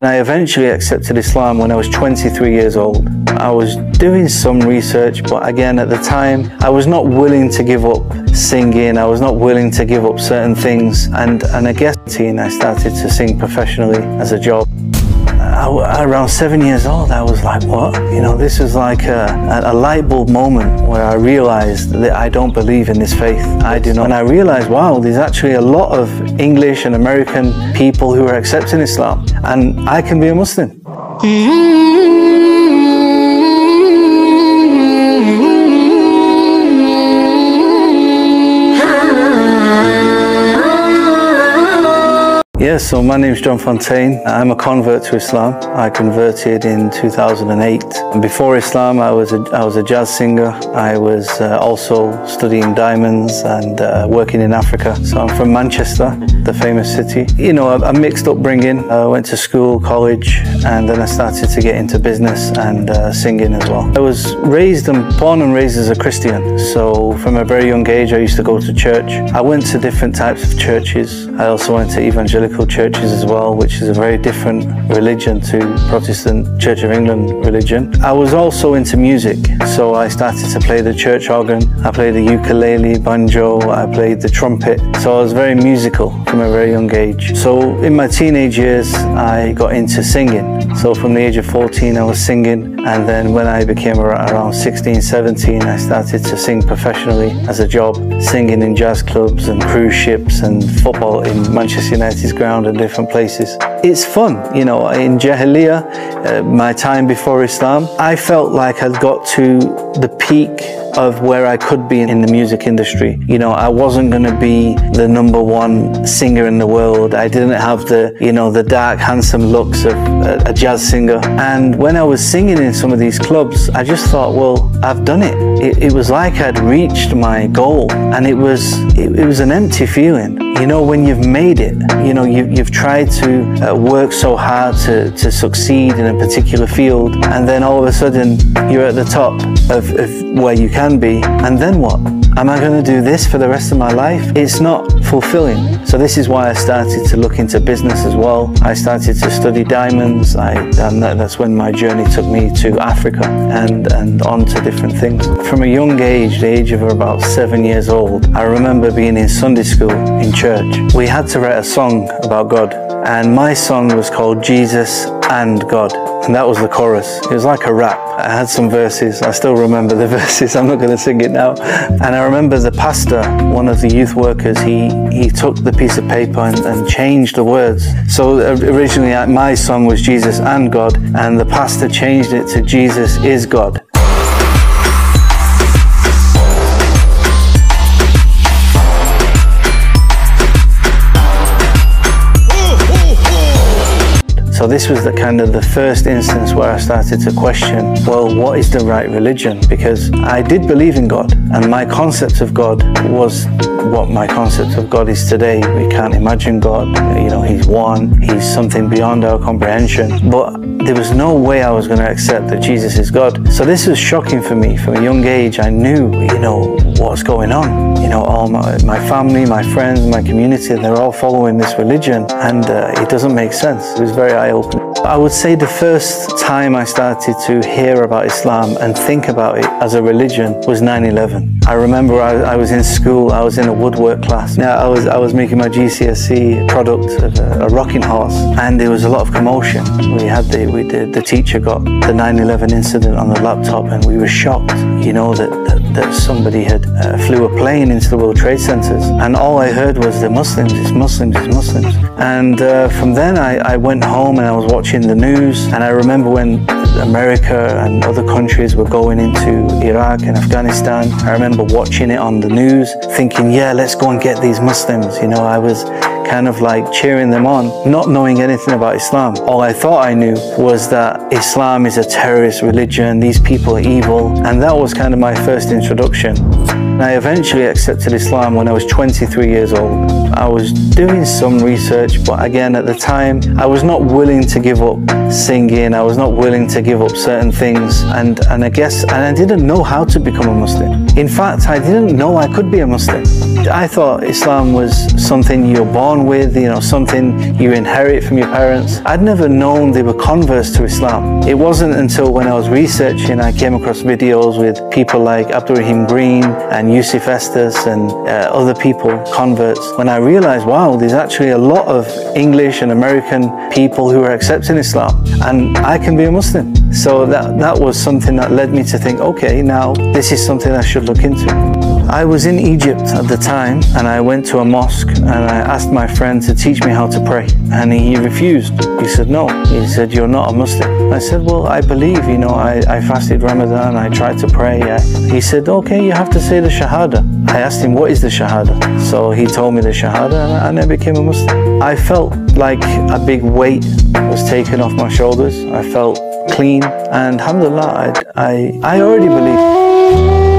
I eventually accepted Islam when I was 23 years old. I was doing some research, but again at the time I was not willing to give up singing. I was not willing to give up certain things, and I guess I started to sing professionally as a job. Around 7 years old, I was like, what? You know, this was like a light bulb moment where I realized that I don't believe in this faith. I do not. And I realized, wow, there's actually a lot of English and American people who are accepting Islam, and I can be a Muslim. Yes, so my name is Jhon Fontaine. I'm a convert to Islam. I converted in 2008. And before Islam, I was a jazz singer. I was also studying diamonds and working in Africa. So I'm from Manchester, the famous city. You know, a mixed upbringing. I went to school, college, and then I started to get into business and singing as well. I was born and raised as a Christian. So from a very young age, I used to go to church. I went to different types of churches. I also went to evangelical churches as well, which is a very different religion to Protestant Church of England religion. I was also into music, so I started to play the church organ. I played the ukulele, banjo, I played the trumpet. So I was very musical from a very young age. So in my teenage years, I got into singing. So from the age of 14, I was singing, and then when I became around 16, 17, I started to sing professionally as a job, singing in jazz clubs and cruise ships and football in Manchester United's ground and different places. It's fun, you know. In Jahiliyyah, my time before Islam, I felt like I'd got to the peak of where I could be in the music industry. You know, I wasn't going to be the #1 singer in the world. I didn't have the, you know, the dark, handsome looks of a jazz singer. And when I was singing in some of these clubs, I just thought, well, I've done it. It was like I'd reached my goal, and it was an empty feeling. You know, when you've made it, you know, you've tried to work so hard to succeed in a particular field, and then all of a sudden you're at the top of where you can be, and then what? Am I going to do this for the rest of my life? It's not fulfilling. So this is why I started to look into business as well. I started to study diamonds, and that's when my journey took me to Africa and on to different things. From a young age, the age of about 7 years old, I remember being in Sunday school in church. We had to write a song about God, and my song was called Jesus and God, and that was the chorus. It was like a rap. I had some verses. I still remember the verses. I'm not going to sing it now. And I remember the pastor, one of the youth workers, he took the piece of paper and changed the words. So originally my song was Jesus and God, and the pastor changed it to Jesus is God. So this was the first instance where I started to question, well, what is the right religion? Because I did believe in God, and my concept of God was what my concept of God is today. We can't imagine God, you know, He's one, He's something beyond our comprehension. But there was no way I was going to accept that Jesus is God. So this was shocking for me. From a young age, I knew, you know, what's going on. You know, all my family, my friends, my community, they're all following this religion, and it doesn't make sense. It was very eye-opening. I would say the first time I started to hear about Islam and think about it as a religion was 9/11. I remember I was in school, I was in a woodwork class. Now I was making my GCSE product of a rocking horse, and there was a lot of commotion. The teacher got the 9/11 incident on the laptop, and we were shocked, you know, that somebody had flew a plane into the World Trade Centers, and all I heard was the Muslims, it's Muslims, it's Muslims. And from then I went home and I was watching the news, and I remember when America and other countries were going into Iraq and Afghanistan. I remember watching it on the news, thinking, yeah, let's go and get these Muslims. You know, I was kind of like cheering them on, not knowing anything about Islam. All I thought I knew was that Islam is a terrorist religion, these people are evil, and that was kind of my first introduction. I eventually accepted Islam when I was 23 years old. I was doing some research, but again at the time I was not willing to give up singing. I was not willing to give up certain things, and I didn't know how to become a Muslim. In fact, I didn't know I could be a Muslim. I thought Islam was something you're born with, something you inherit from your parents. I'd never known they were converts to Islam. It wasn't until when I was researching I came across videos with people like Abdurrahim Green and Yusuf Estes and other people, converts, when I realized, wow, there's actually a lot of English and American people who are accepting Islam, and I can be a Muslim. So that was something that led me to think, okay, now this is something I should look into. I was in Egypt at the time, and I went to a mosque and I asked my friend to teach me how to pray, and he refused. He said no. He said, you're not a Muslim. I said, well, I believe, I fasted Ramadan, I tried to pray. He said, okay, you have to say the Shahada. I asked him, what is the Shahada? So he told me the Shahada, and I became a Muslim. I felt like a big weight was taken off my shoulders. I felt clean, and alhamdulillah, I already believed.